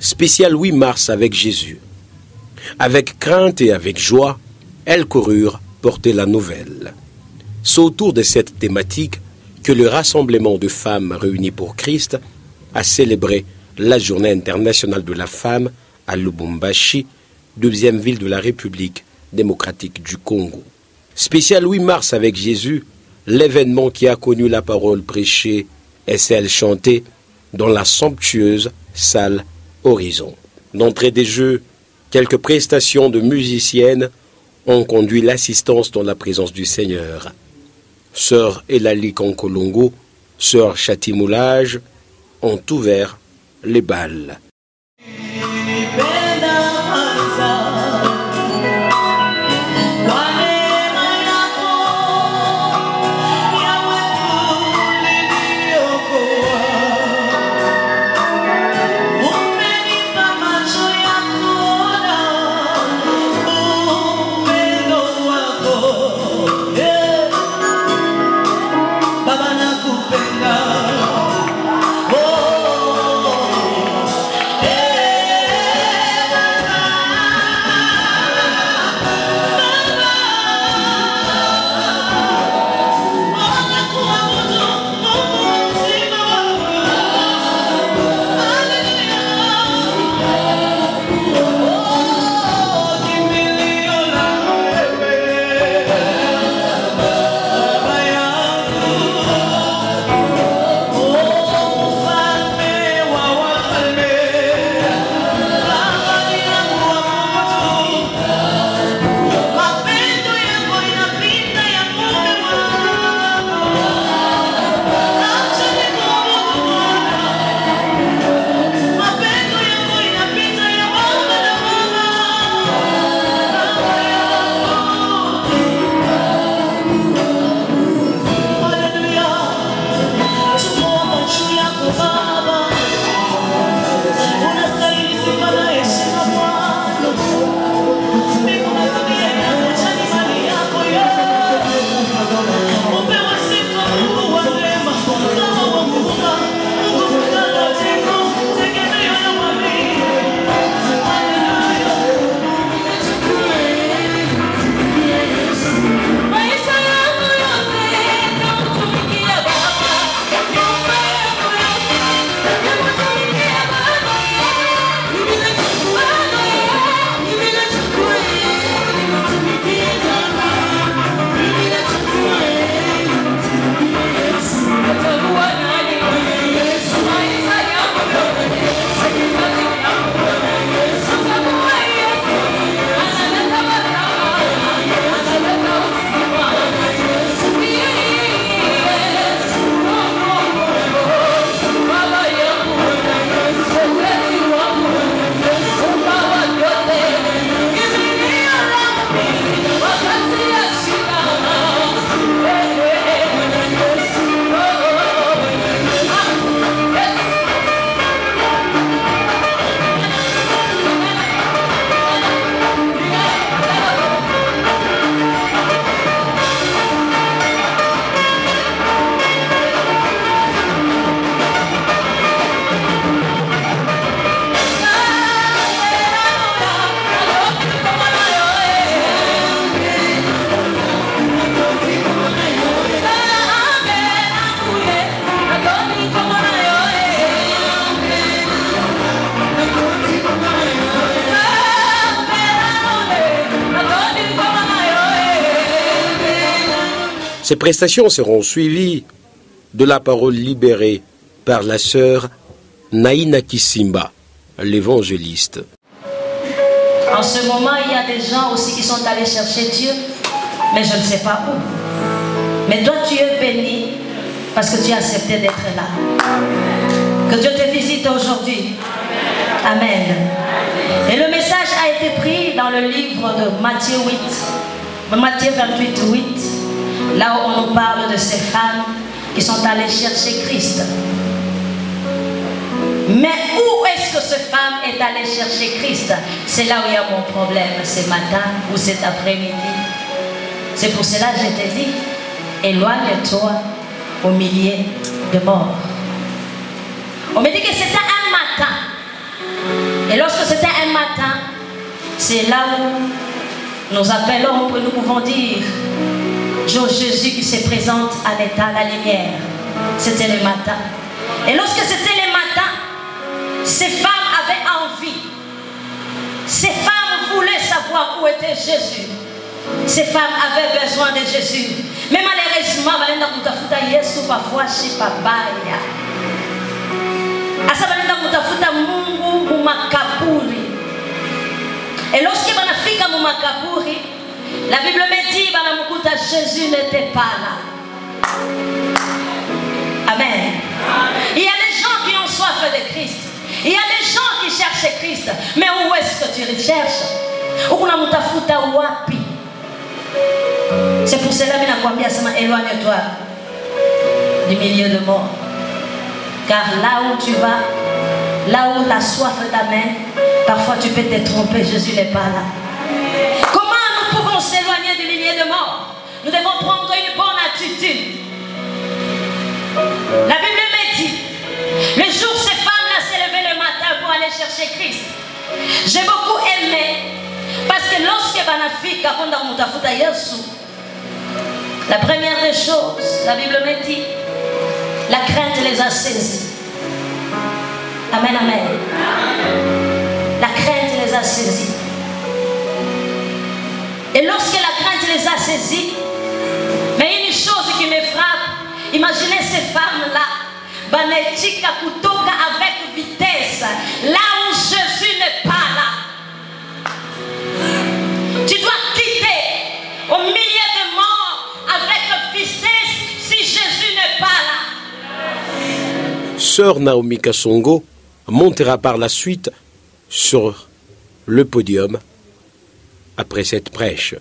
Spécial 8 mars avec Jésus. Avec crainte et avec joie, elles coururent porter la nouvelle. C'est autour de cette thématique que le rassemblement de femmes réunies pour Christ a célébré la Journée internationale de la femme à Lubumbashi, deuxième ville de la République démocratique du Congo. Spécial 8 mars avec Jésus, l'événement qui a connu la parole prêchée et celle chantée dans la somptueuse salle Horizon. D'entrée des jeux, quelques prestations de musiciennes ont conduit l'assistance dans la présence du Seigneur. Sœur Elali Kankolongo, Sœur Chati-Moulage ont ouvert les balles. Ces prestations seront suivies de la parole libérée par la sœur Naïna Kisimba, l'évangéliste. En ce moment, il y a des gens aussi qui sont allés chercher Dieu, mais je ne sais pas où. Mais toi, tu es béni parce que tu as accepté d'être là. Que Dieu te visite aujourd'hui. Amen. Et le message a été pris dans le livre de Matthieu 28, 8. Là où on nous parle de ces femmes qui sont allées chercher Christ. Mais où est-ce que cette femme est allée chercher Christ? C'est là où il y a mon problème ce matin ou cet après-midi. C'est pour cela que je t'ai dit, éloigne-toi au milieu de morts. On me dit que c'était un matin. Et lorsque c'était un matin, c'est là où nous appelons, nous pouvons dire, Jésus qui se présente à l'état, la lumière. C'était le matin. Et lorsque c'était le matin, ces femmes avaient envie. Ces femmes voulaient savoir où était Jésus. Ces femmes avaient besoin de Jésus. Mais malheureusement, Yesu parfois chez Babaya. Asa balenda kutafuta Mungu mumakaburi. Et lorsque banafika mumakaburi, la Bible me dit banamukuta Jésus n'était pas là. Amen. Il y a des gens qui ont soif de Christ. Il y a des gens qui cherchent Christ. Mais où est-ce que tu le cherches? Ukunamutafuta wapi? C'est pour cela que je nakwambia sema éloigne-toi du milieu de mort. Car là où tu vas, là où la soif t'amène, parfois tu peux te tromper, Jésus n'est pas là. Comment nous pouvons s'éloigner du milieu de mort? Nous devons prendre une bonne attitude. La Bible me dit, le jour où ces femmes-là s'est levées le matin pour aller chercher Christ, j'ai beaucoup aimé, parce que lorsque banafika konda mutafuta Yesu, la première des choses, la Bible me dit, la crainte les a saisis. Amen, amen. La crainte les a saisis. Et lorsque la crainte les a saisis, mais une chose qui me frappe, imaginez ces femmes-là, banetika kutoka avec vitesse, là où Jésus n'est pas là. Tu dois quitter au milieu de mort avec vitesse si Jésus n'est pas là. Sœur Naomi Kasongo montera par la suite sur le podium après cette prêche.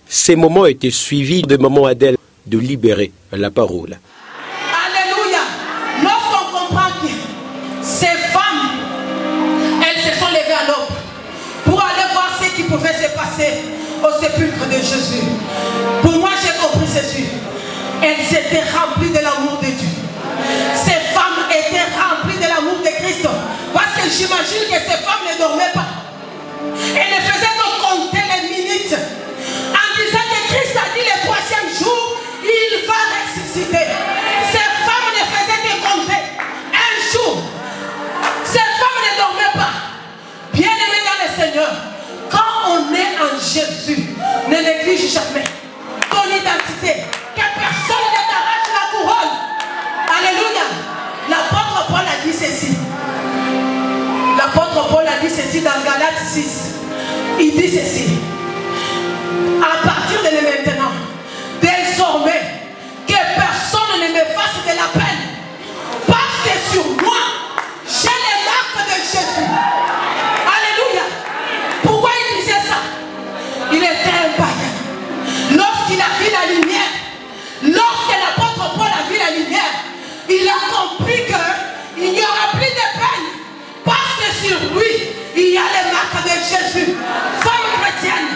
Ces moments étaient suivis de moments à d'elle de libérer la parole. Alléluia. Lorsqu'on comprend que ces femmes, elles se sont levées à l'aube pour aller voir ce qui pouvait se passer au sépulcre de Jésus. Pour moi, j'ai compris ceci. Elles étaient remplies de l'amour de Dieu. Ces femmes étaient remplies de l'amour de Christ. Parce que j'imagine que ces femmes ne dormaient pas. Elles ne faisaient que compter les minutes. En disant que Christ a dit le troisième jour, il va ressusciter. Ces femmes ne faisaient que compter un jour. Ces femmes ne dormaient pas. Bien-aimés dans le Seigneur, quand on est en Jésus, ne néglige jamais ton identité. Que personne ne t'arrache la couronne. Alléluia. L'apôtre Paul a dit ceci. L'apôtre Paul a dit ceci dans Galates 6. Il dit ceci. À partir de maintenant, désormais, que personne ne me fasse de la peine. Parce que sur moi, j'ai les marques de Jésus. Alléluia. Pourquoi il disait ça? Il était un païen. Lorsqu'il a vu la lumière, lorsque l'apôtre Paul a vu la lumière, il a compris qu'il n'y aura plus de peine. Parce que sur lui, il y a les marques de Jésus. Femme chrétienne,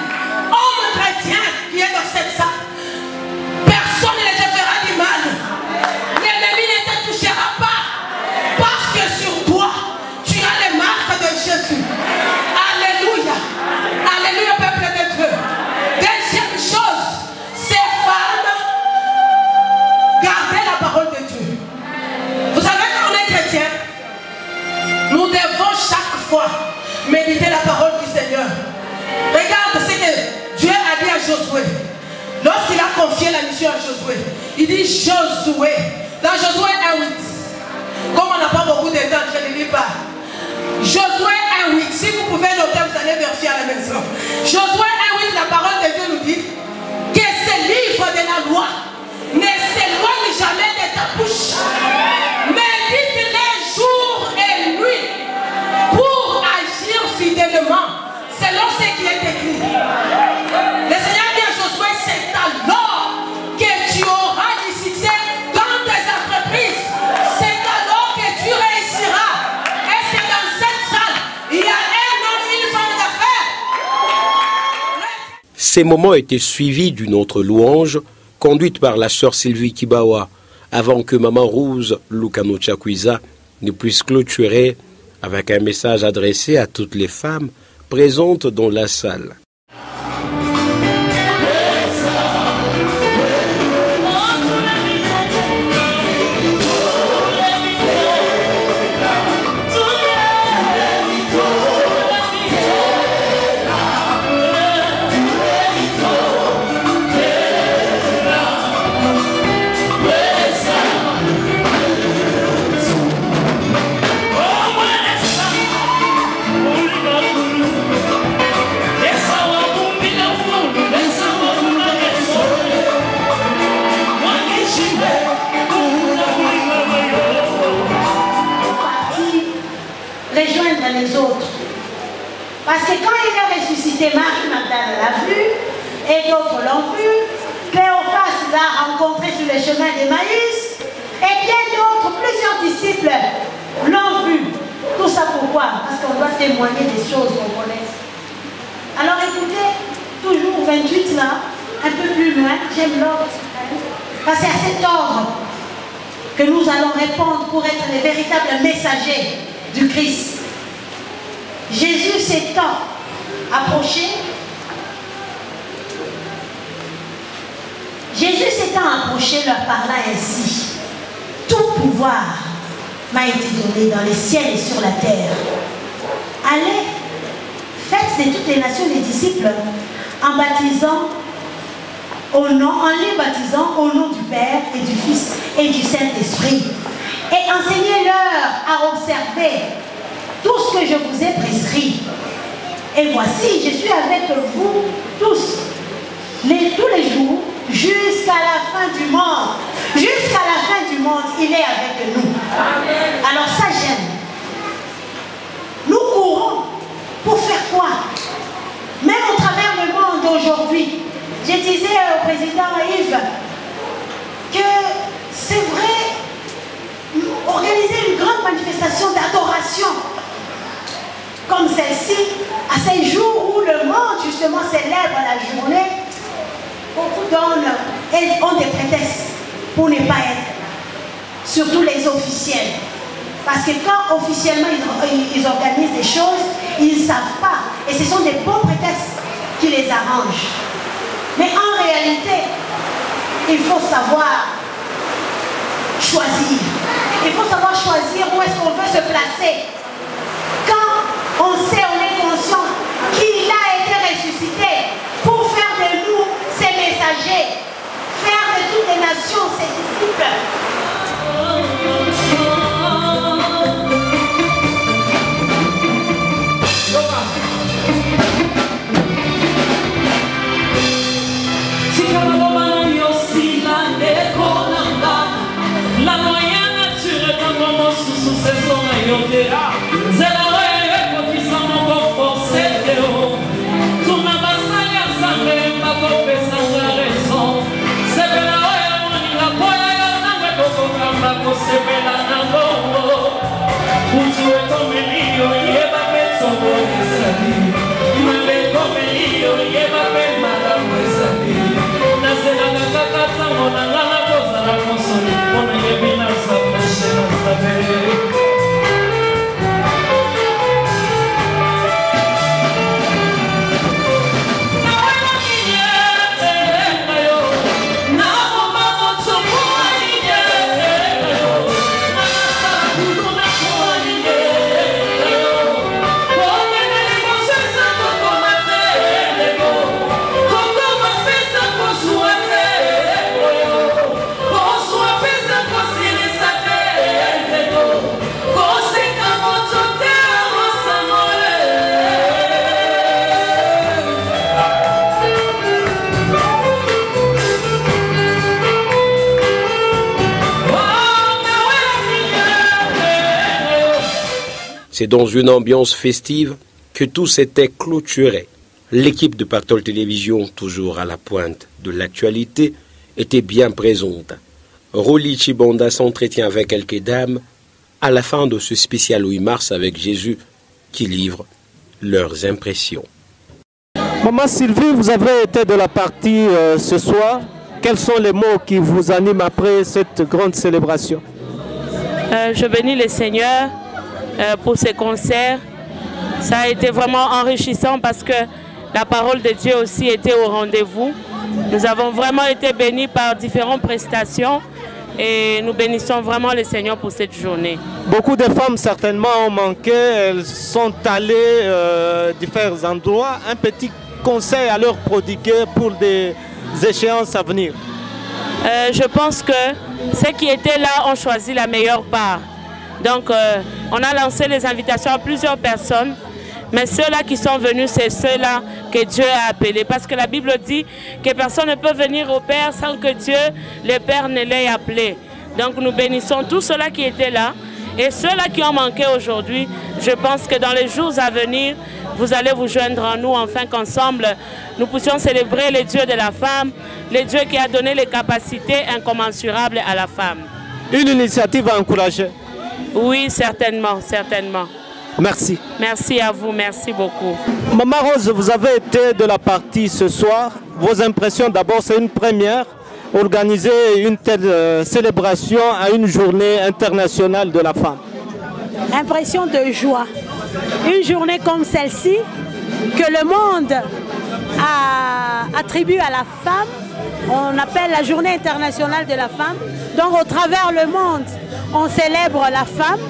foi. Méditez la parole du Seigneur. Regarde ce que Dieu a dit à Josué. Lorsqu'il a confié la mission à Josué, il dit Josué. Dans Josué 1:8. Comme on n'a pas beaucoup de temps, je ne lis pas. Josué 1:8. Si vous pouvez noter, vous allez vérifier à la maison. Josué 1:8, la parole de Dieu nous dit que ce livre de la loi ne s'éloigne jamais de ta bouche. Médite-les jour et nuit pour agir fidèlement selon ce qui est écrit. Le Seigneur dit à Josué, c'est alors que tu auras du succès dans tes entreprises. C'est alors que tu réussiras. Est-ce que dans cette salle, il y a un homme, une femme d'affaires? Ces moments étaient suivis d'une autre louange conduite par la sœur Sylvie Kibawa avant que Maman Rose Lucano Chakwiza ne puisse clôturer avec un message adressé à toutes les femmes présentes dans la salle. Rejoindre les autres. Parce que quand il est ressuscité, Marie-Magdalene l'a vu, et d'autres l'ont vu, Cléophas l'a rencontré sur le chemin d'Emmaüs, et bien d'autres, plusieurs disciples l'ont vu. Tout ça pourquoi? Parce qu'on doit témoigner des choses qu'on connaît. Alors écoutez, toujours 28 là, un peu plus loin, j'aime l'ordre. Parce que c'est à cet ordre que nous allons répondre pour être les véritables messagers du Christ. Jésus s'étant approché, leur parla ainsi: tout pouvoir m'a été donné dans les ciels et sur la terre. Allez, faites de toutes les nations des disciples en les baptisant au nom du Père et du Fils et du Saint-Esprit, et enseignez-leur à observer tout ce que je vous ai prescrit. Et voici, je suis avec vous tous les jours jusqu'à la fin du monde. Jusqu'à la fin du monde, il est avec nous. Amen. Alors ça, j'aime. Nous courons pour faire quoi? Même au travers du monde aujourd'hui. Je disais au président Yves que c'est vrai, organiser une grande manifestation d'adoration comme celle-ci, à ces jours où le monde justement célèbre la journée, beaucoup d'hommes ont des prétextes pour ne pas être là. Surtout les officiels. Parce que quand officiellement ils organisent des choses, ils ne savent pas. Et ce sont des bons prétextes qui les arrangent. Mais en réalité, il faut savoir choisir. Il faut savoir choisir où est-ce qu'on veut se placer. Quand on sait, on est conscient qu'il a été ressuscité pour faire de nous ses messagers, faire de toutes les nations ses disciples. Na C'est dans une ambiance festive que tout s'était clôturé. L'équipe de Pactole Télévision, toujours à la pointe de l'actualité, était bien présente. Rolly Chibonda s'entretient avec quelques dames à la fin de ce spécial 8 mars avec Jésus qui livre leurs impressions. Maman Sylvie, vous avez été de la partie ce soir. Quels sont les mots qui vous animent après cette grande célébration? Je bénis le Seigneur pour ces concerts. Ça a été vraiment enrichissant parce que la parole de Dieu aussi était au rendez-vous. Nous avons vraiment été bénis par différentes prestations et nous bénissons vraiment le Seigneur pour cette journée. Beaucoup de femmes certainement ont manqué, elles sont allées à différents endroits. Un petit conseil à leur prodiguer pour des échéances à venir? Je pense que ceux qui étaient là ont choisi la meilleure part. Donc on a lancé les invitations à plusieurs personnes. Mais ceux-là qui sont venus, c'est ceux-là que Dieu a appelés. Parce que la Bible dit que personne ne peut venir au Père sans que Dieu, le Père, ne l'ait appelé. Donc nous bénissons tous ceux-là qui étaient là. Et ceux-là qui ont manqué aujourd'hui, je pense que dans les jours à venir, vous allez vous joindre à nous afin qu'ensemble, nous puissions célébrer le Dieu de la femme, le Dieu qui a donné les capacités incommensurables à la femme. Une initiative à encourager? Oui, certainement, certainement. Merci. Merci à vous, merci beaucoup. Maman Rose, vous avez été de la partie ce soir. Vos impressions, d'abord, c'est une première. Organiser une telle célébration à une journée internationale de la femme. Impression de joie. Une journée comme celle-ci, que le monde attribue à la femme, on appelle la journée internationale de la femme. Donc au travers le monde, on célèbre la femme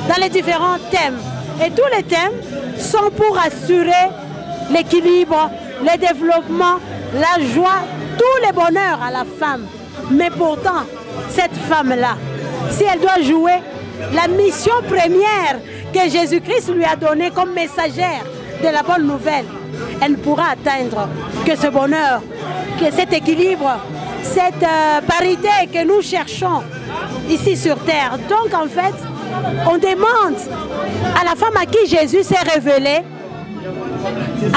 dans les différents thèmes. Et tous les thèmes sont pour assurer l'équilibre, le développement, la joie, tous les bonheurs à la femme. Mais pourtant, cette femme-là, si elle doit jouer la mission première que Jésus-Christ lui a donnée comme messagère de la bonne nouvelle, elle ne pourra atteindre que ce bonheur, que cet équilibre, cette parité que nous cherchons ici sur terre. Donc en fait, on demande à la femme à qui Jésus s'est révélé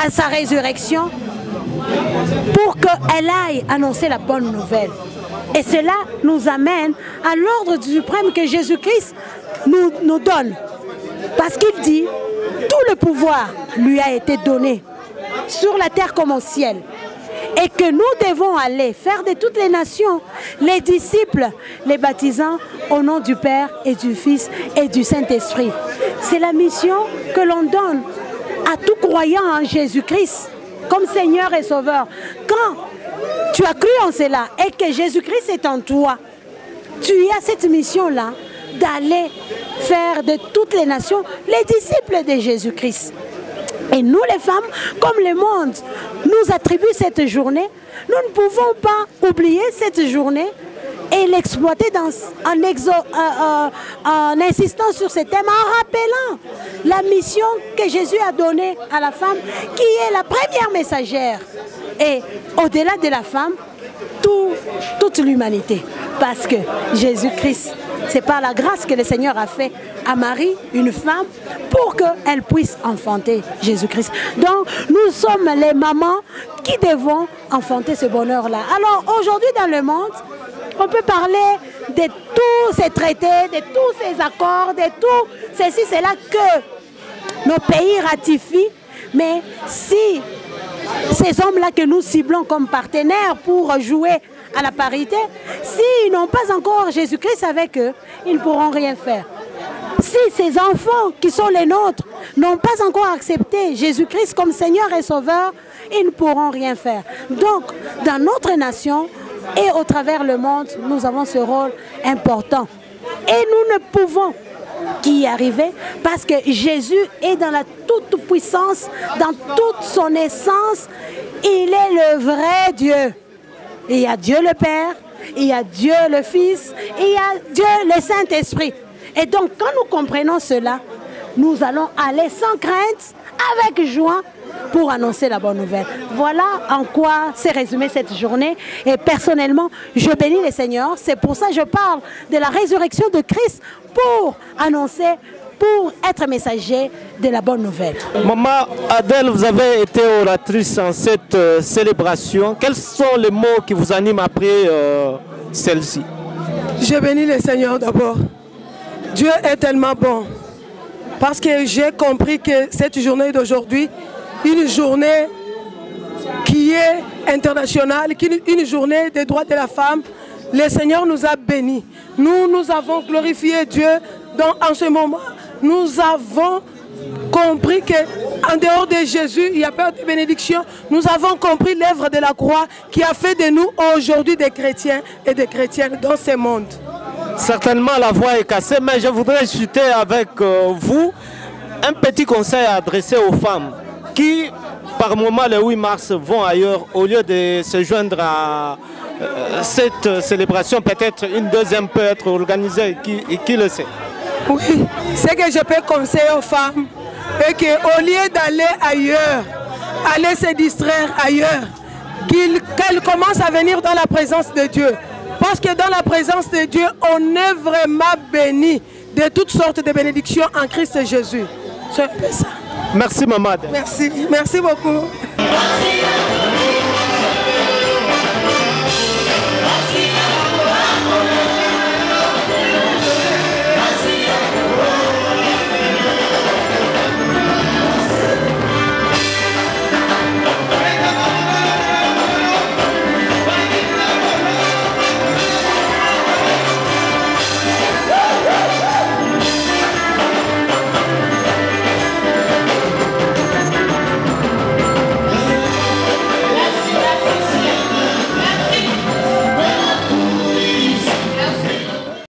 à sa résurrection pour qu'elle aille annoncer la bonne nouvelle. Et cela nous amène à l'ordre suprême que Jésus-Christ nous donne. Parce qu'il dit, tout le pouvoir lui a été donné, sur la terre comme au ciel. Et que nous devons aller faire de toutes les nations les disciples, les baptisant au nom du Père et du Fils et du Saint-Esprit. C'est la mission que l'on donne à tout croyant en Jésus-Christ comme Seigneur et Sauveur. Quand tu as cru en cela et que Jésus-Christ est en toi, tu as cette mission-là d'aller faire de toutes les nations les disciples de Jésus-Christ. Et nous les femmes, comme le monde nous attribue cette journée, nous ne pouvons pas oublier cette journée et l'exploiter en insistant sur ce thème, en rappelant la mission que Jésus a donnée à la femme, qui est la première messagère. Et au-delà de la femme, toute l'humanité. Parce que Jésus-Christ, c'est par la grâce que le Seigneur a fait à Marie, une femme, pour qu'elle puisse enfanter Jésus-Christ. Donc, nous sommes les mamans qui devons enfanter ce bonheur-là. Alors, aujourd'hui, dans le monde, on peut parler de tous ces traités, de tous ces accords, de tout ceci, c'est là que nos pays ratifient. Mais si ces hommes-là que nous ciblons comme partenaires pour jouer à la parité, s'ils n'ont pas encore Jésus-Christ avec eux, ils ne pourront rien faire. Si ces enfants qui sont les nôtres n'ont pas encore accepté Jésus-Christ comme Seigneur et Sauveur, ils ne pourront rien faire. Donc, dans notre nation et au travers le monde, nous avons ce rôle important. Et nous ne pouvons qu'y arriver parce que Jésus est dans la toute-puissance, dans toute son essence. Il est le vrai Dieu. Il y a Dieu le Père, il y a Dieu le Fils, il y a Dieu le Saint-Esprit. Et donc, quand nous comprenons cela, nous allons aller sans crainte, avec joie, pour annoncer la bonne nouvelle. Voilà en quoi s'est résumée cette journée. Et personnellement, je bénis le Seigneur. C'est pour ça que je parle de la résurrection de Christ pour annoncer pour être messager de la bonne nouvelle. Maman Adèle, vous avez été oratrice en cette célébration. Quels sont les mots qui vous animent après celle-ci? Je bénis le Seigneur d'abord. Dieu est tellement bon. Parce que j'ai compris que cette journée d'aujourd'hui, une journée qui est internationale, une journée des droits de la femme, le Seigneur nous a bénis. Nous avons glorifié Dieu en ce moment. Nous avons compris qu'en dehors de Jésus, il n'y a pas de bénédiction. Nous avons compris l'œuvre de la croix qui a fait de nous aujourd'hui des chrétiens et des chrétiennes dans ce monde. Certainement la voix est cassée, mais je voudrais chuter avec vous un petit conseil à adresser aux femmes qui, par moment, le 8 mars, vont ailleurs au lieu de se joindre à cette célébration. Peut-être une deuxième peut être organisée, qui le sait. Oui, ce que je peux conseiller aux femmes est qu'au lieu d'aller ailleurs, aller se distraire ailleurs, qu'elles commencent à venir dans la présence de Dieu. Parce que dans la présence de Dieu, on est vraiment béni de toutes sortes de bénédictions en Christ Jésus. C'est ça. Merci maman. Merci beaucoup.